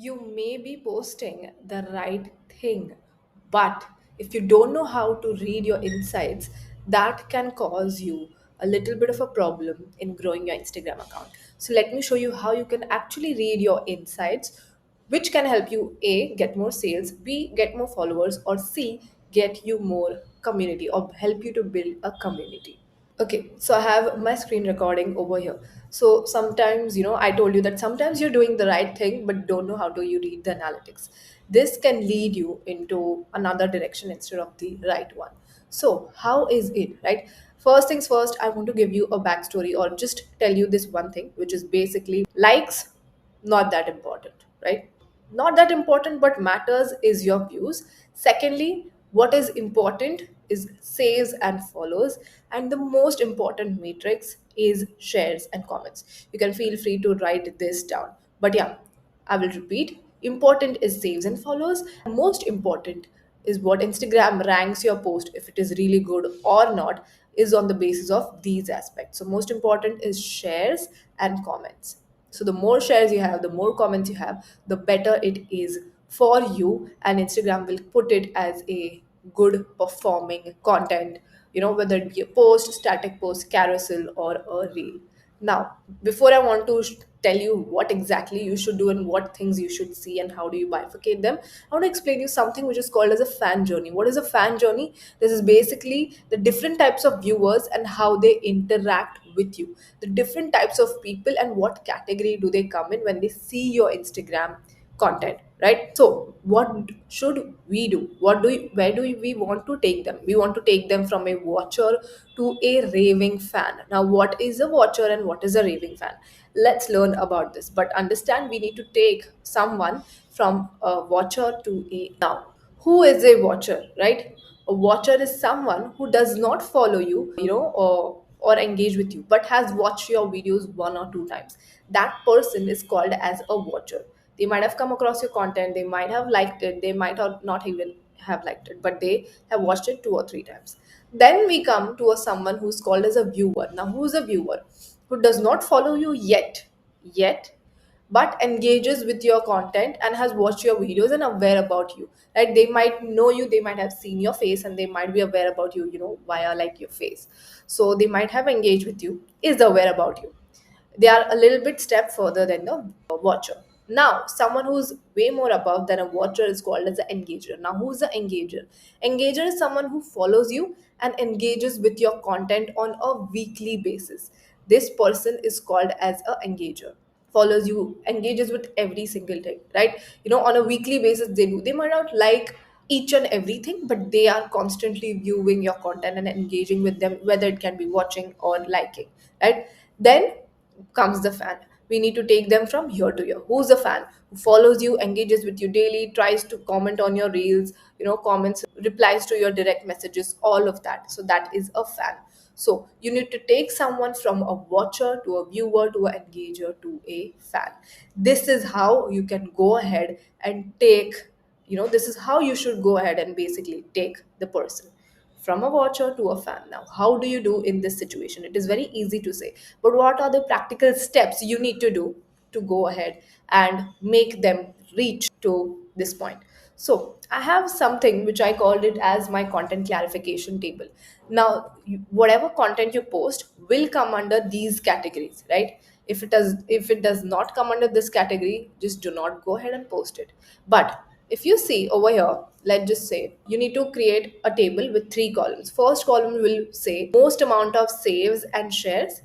You may be posting the right thing, but if you don't know how to read your insights, that can cause you a little bit of a problem in growing your Instagram account. So, let me show you how you can actually read your insights, which can help you A, get more sales, B, get more followers, or C, get you more community or help you to build a community. Okay, so I have my screen recording over here. So sometimes, I told you that sometimes you're doing the right thing, but don't know how to you read the analytics. This can lead you into another direction instead of the right one. So how is it, right? First things first, I want to give you a backstory or just tell you this one thing, which is basically likes, not that important, right? Not that important, but matters is your views. Secondly, what is important is saves and follows, and the most important matrix is shares and comments. You can feel free to write this down, but yeah, I will repeat. Important is saves and follows. Most important is what Instagram ranks your post, if it is really good or not, is on the basis of these aspects. So most important is shares and comments. So the more shares you have, the more comments you have, the better it is for you, and Instagram will put it as a good performing content, whether it be a post, static post, carousel, or a reel. Now, before I want to tell you what exactly you should do and what things you should see and how do you bifurcate them, I want to explain you something which is called as a fan journey. What is a fan journey? This is basically the different types of viewers and how they interact with you, the different types of people and what category do they come in when they see your Instagram content, right? So what should we do? Where do we want to take them? We want to take them from a watcher to a raving fan. Now, what is a watcher and what is a raving fan? Let's learn about this, but understand we need to take someone from a watcher to a now. Who is a watcher, right? A watcher is someone who does not follow you, or engage with you, but has watched your videos one or two times. That person is called as a watcher. They might have come across your content, they might have liked it, they might have not even have liked it, but they have watched it two or three times. Then we come to a someone who's called as a viewer. Now, who's a viewer? Who does not follow you yet, but engages with your content and has watched your videos and aware about you, right? They might know you, they might have seen your face, and they might be aware about you, via like your face. So they might have engaged with you, is aware about you. They are a little bit step further than the watcher. Now, someone who's way more above than a watcher is called as an engager. Now, who's the engager? Engager is someone who follows you and engages with your content on a weekly basis. This person is called as an engager. Follows you, engages with every single thing, right? On a weekly basis, they might not like each and everything, but they are constantly viewing your content and engaging with them, whether it can be watching or liking, right? Then comes the fan. We need to take them from here to here. Who's a fan? Who follows you, engages with you daily, tries to comment on your reels, comments, replies to your direct messages, all of that. So that is a fan. So you need to take someone from a watcher to a viewer to an engager to a fan. This is how you can go ahead and take, this is how you should go ahead and basically take the person from a watcher to a fan. Now, how do you do in this situation? It is very easy to say, but what are the practical steps you need to do to go ahead and make them reach to this point? So, I have something which I called it as my content clarification table. Now, whatever content you post will come under these categories, right? If it does not come under this category, just do not go ahead and post it. But if you see over here, let's just say you need to create a table with three columns. First column will say most amount of saves and shares.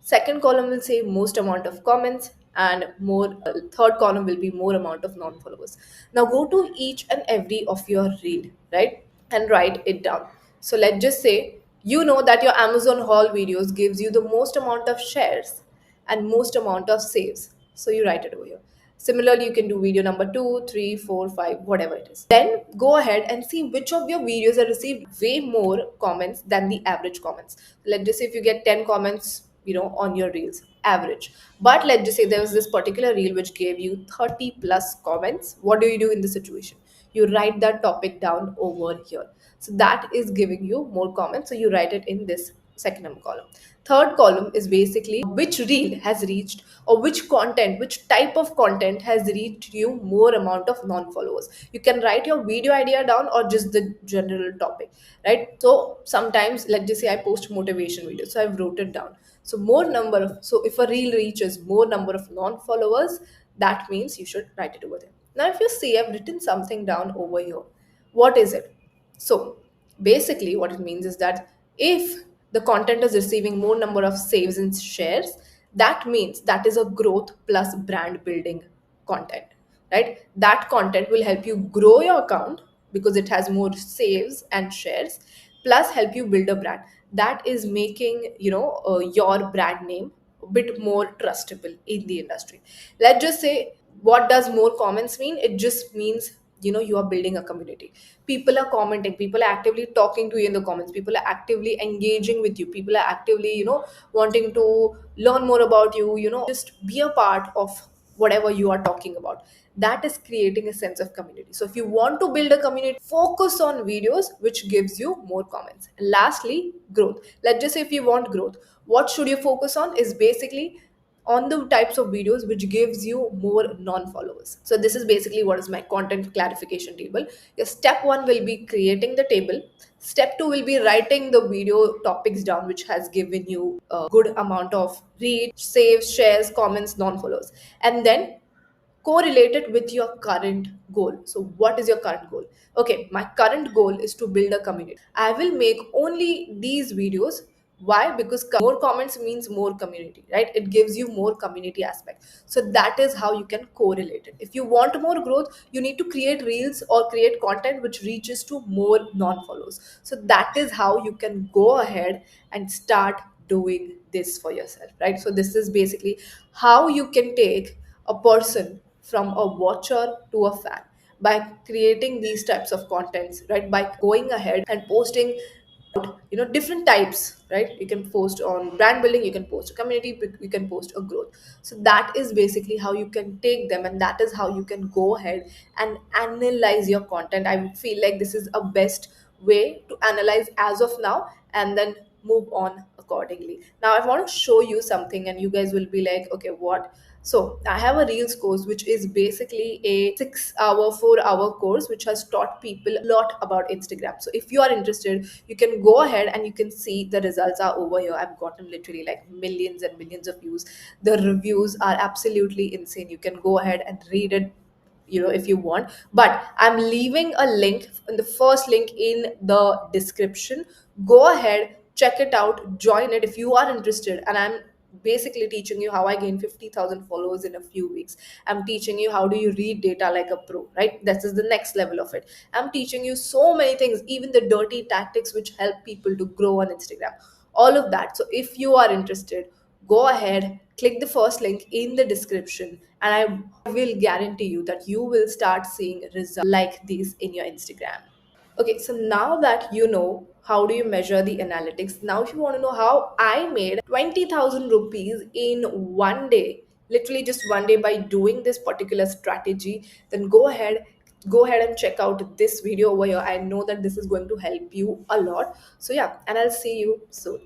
Second column will say most amount of comments, and more third column will be more amount of non-followers. Now go to each and every of your reel, right? And write it down. So let's just say you know that your Amazon haul videos gives you the most amount of shares and most amount of saves. So you write it over here. Similarly, you can do video number 2, 3, 4, 5, whatever it is. Then go ahead and see which of your videos have received way more comments than the average comments. Let's just say if you get 10 comments, on your reels, average. But let's just say there was this particular reel which gave you 30 plus comments. What do you do in this situation? You write that topic down over here. So that is giving you more comments. So you write it in this second number column. Third column is basically which reel has reached, or which content, which type of content has reached you more amount of non-followers. You can write your video idea down or just the general topic, right? So sometimes, let's just say I post motivation videos, so I've wrote it down. So more number of, so if a reel reaches more number of non-followers, that means you should write it over there. Now if you see, I've written something down over here. What is it? So basically what it means is that if the content is receiving more number of saves and shares, that means that is a growth plus brand building content, right? That content will help you grow your account because it has more saves and shares, plus help you build a brand that is making, your brand name a bit more trustable in the industry. Let's just say, what does more comments mean? It just means, you are building a community. People are commenting, people are actively talking to you in the comments, people are actively engaging with you, people are actively, wanting to learn more about you, just be a part of whatever you are talking about. That is creating a sense of community. So if you want to build a community, focus on videos which gives you more comments. And lastly, growth. Let's just say if you want growth, what should you focus on is basically on the types of videos which gives you more non-followers. So this is basically what is my content clarification table. Your step 1 will be creating the table. Step 2 will be writing the video topics down which has given you a good amount of reach, saves, shares, comments, non-followers. And then correlate it with your current goal. So what is your current goal? Okay, my current goal is to build a community. I will make only these videos. Why? Because more comments means more community, right? It gives you more community aspect. So that is how you can correlate it. If you want more growth, you need to create reels or create content which reaches to more non-follows. So that is how you can go ahead and start doing this for yourself, right? So this is basically how you can take a person from a watcher to a fan by creating these types of contents, right? By going ahead and posting, different types, right? You can post on brand building, you can post a community, you can post a growth. So that is basically how you can take them, and that is how you can go ahead and analyze your content. I would feel like this is a best way to analyze as of now, and then move on accordingly. Now I want to show you something and you guys will be like, okay, what? So I have a Reels course, which is basically a 6 hour, 4 hour course, which has taught people a lot about Instagram. So if you are interested, you can go ahead and you can see the results are over here. I've gotten literally like millions and millions of views. The reviews are absolutely insane. You can go ahead and read it, if you want, but I'm leaving a link in the first link in the description. Go ahead, check it out, join it if you are interested. And I'm basically teaching you how I gain 50,000 followers in a few weeks. I'm teaching you how do you read data like a pro, right? This is the next level of it. I'm teaching you so many things, even the dirty tactics which help people to grow on Instagram, all of that. So if you are interested, go ahead, click the first link in the description, and I will guarantee you that you will start seeing results like these in your Instagram. Okay, so now that you know how do you measure the analytics, now if you want to know how I made 20,000 rupees in one day, literally just one day by doing this particular strategy, then go ahead and check out this video over here. I know that this is going to help you a lot. So yeah, and I'll see you soon.